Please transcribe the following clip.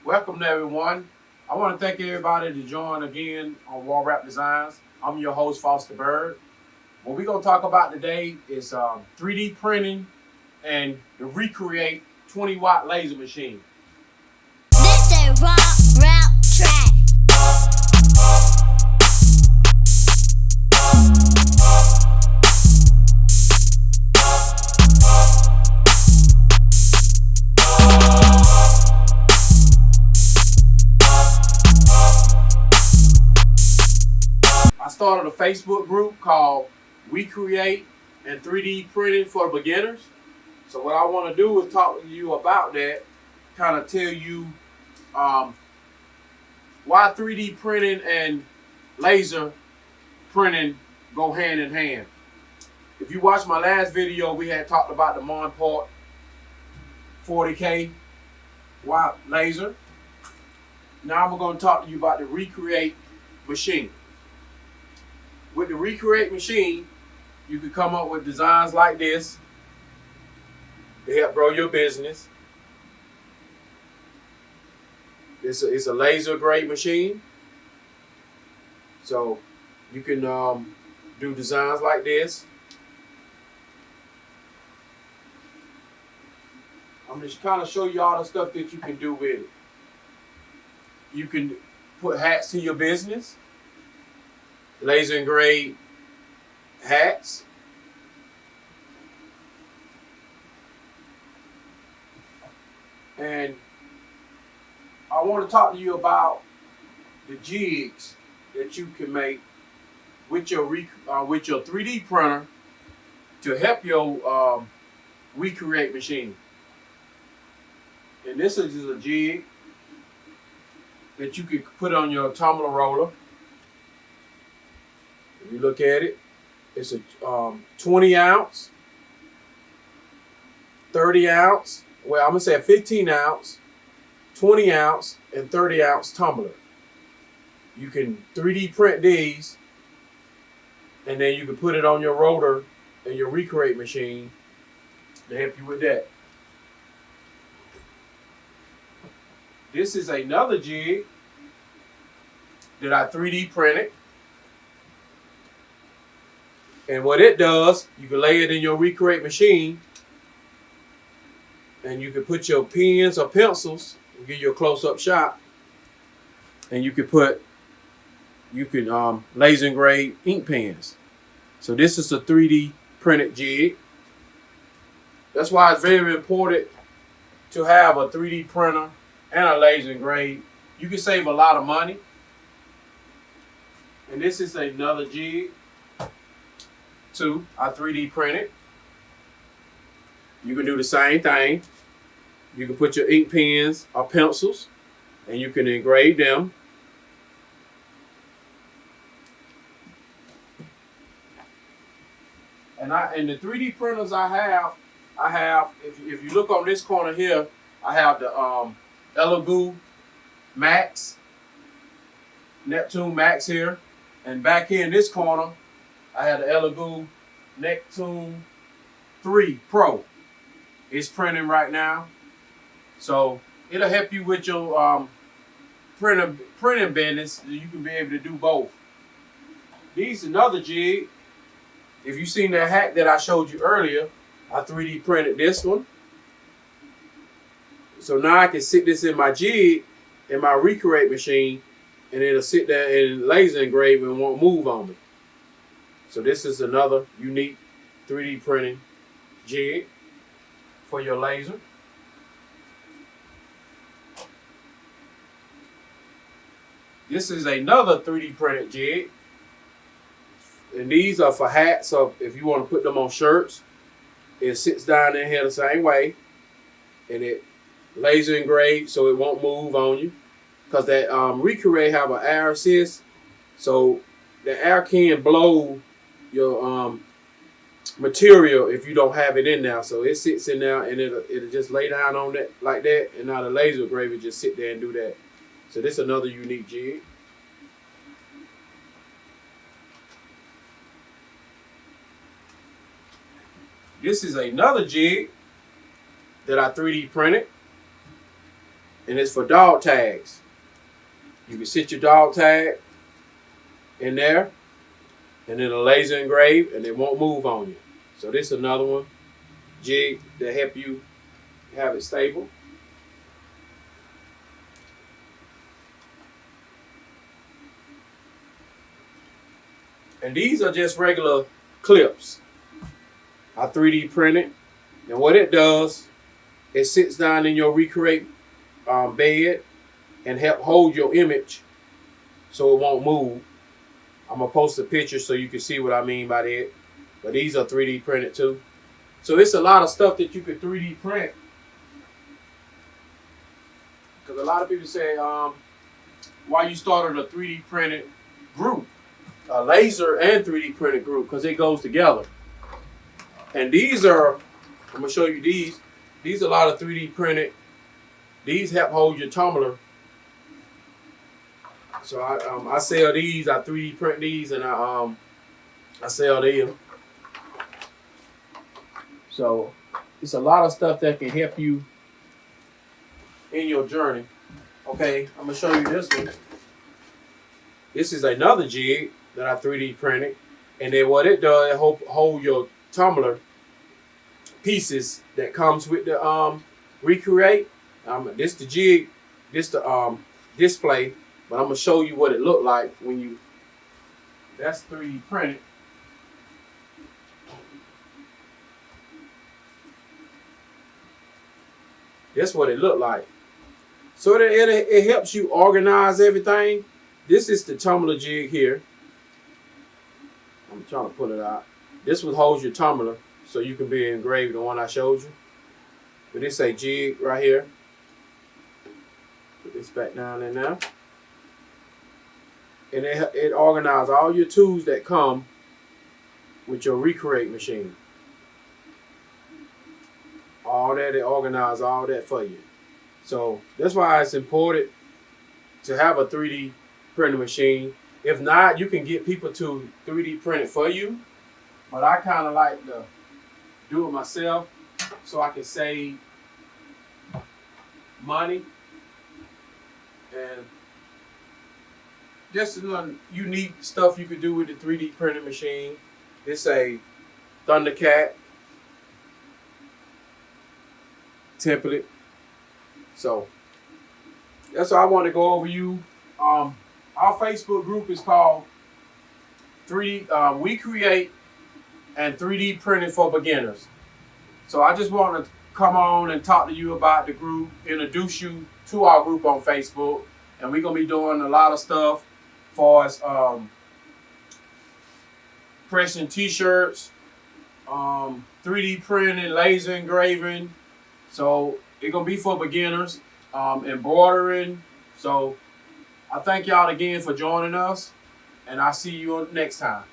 Welcome everyone. I want to thank everybody to join again on Wecreat Designs. I'm your host, Foster Bird. What we're going to talk about today is 3D printing and the Wecreat 20-watt laser machine. This is raw rap track. I started a Facebook group called Wecreat and 3D printing for beginners. So what I want to do is talk to you about that, kind of tell you um, why 3D printing and laser printing go hand in hand. If you watched my last video, we had talked about the Monport 40K watt laser. Now I'm going to talk to you about the Wecreat machine. With the Wecreat machine, you can come up with designs like this to help grow your business. It's a laser grade machine, so you can do designs like this. I'm just kind of show you all the stuff that you can do with it. You can put hats to your business, laser engraved hats. And I want to talk to you about the jigs that you can make with your 3D printer to help your Wecreat machine. And this is a jig that you can put on your tumbler roller. If you look at it, it's a 20 ounce, 30 ounce, well, I'm going to say a 15 ounce, 20 ounce, and 30 ounce tumbler. You can 3D print these, and then you can put it on your rotor and your Wecreat machine to help you with that. This is another jig that I 3D printed. And what it does, you can lay it in your Wecreat machine, and you can put your pens or pencils, we'll give you a close-up shot, and you can laser engrave ink pens. So this is a 3D printed jig. That's why it's very important to have a 3D printer and a laser engrave. You can save a lot of money. And this is another jig too. I 3D printed. You can do the same thing. You can put your ink pens or pencils and you can engrave them. And the 3D printers I have, if you look on this corner here, I have the Elegoo Max, Neptune Max here. And back here in this corner, I have the Elegoo Neptune 3 Pro. It's printing right now. So it'll help you with your printing business. So you can be able to do both. These another jig. If you seen that hat that I showed you earlier, I 3D printed this one. So now I can sit this in my jig, in my Wecreat machine, and it'll sit there and laser engrave and won't move on me. So this is another unique 3D printing jig for your laser. This is another 3D printed jig. And these are for hats, so if you want to put them on shirts, it sits down in here the same way. And it laser engraved so it won't move on you. Because that Wecreat have an air assist, so the air can blow your material if you don't have it in there. So it sits in there and it'll just lay down on that like that, and now the laser engraver just sit there and do that. So this is another unique jig. This is another jig that I 3D printed. and it's for dog tags. You can sit your dog tag in there, and it'll laser engrave, and it won't move on you. So this is another one, jig that help you have it stable. And these are just regular clips. I 3D printed, and what it does, it sits down in your Wecreat bed and help hold your image so it won't move. I'm gonna post a picture so you can see what I mean by that. But these are 3D printed too. So it's a lot of stuff that you could 3D print. Because a lot of people say, why you started a 3D printed group, a laser and 3D printed group, because it goes together. And these are, I'm gonna show you these. These are a lot of 3D printed. These help hold your tumbler. So I sell these. I 3D print these, and I sell them. So it's a lot of stuff that can help you in your journey. Okay, I'm gonna show you this one. This is another jig that I 3D printed, and then what it does, it hold your tumbler pieces that comes with the Wecreat. This the jig, this the display, but I'm gonna show you what it looked like when you. That's 3D printed. That's what it looked like. So it helps you organize everything. This is the tumbler jig here. I'm trying to pull it out. This one holds your tumbler so you can be engraved, the one I showed you. But this a jig right here. Put this back down there now. And it organizes all your tools that come with your Wecreat machine. All that, it organizes all that for you. So that's why it's important to have a 3D printing machine. If not, you can get people to 3D print it for you. But I kind of like to do it myself so I can save money. And just some unique stuff you could do with the 3D printing machine. It's a Thundercat template. So that's what I want to go over you. Our Facebook group is called Wecreat and 3D Printing for Beginners. So I just want to come on and talk to you about the group, introduce you to our group on Facebook, and we're gonna be doing a lot of stuff for us, pressing T-shirts, 3D printing, laser engraving. So it's gonna be for beginners, embroidering. So I thank y'all again for joining us, and I'll see you next time.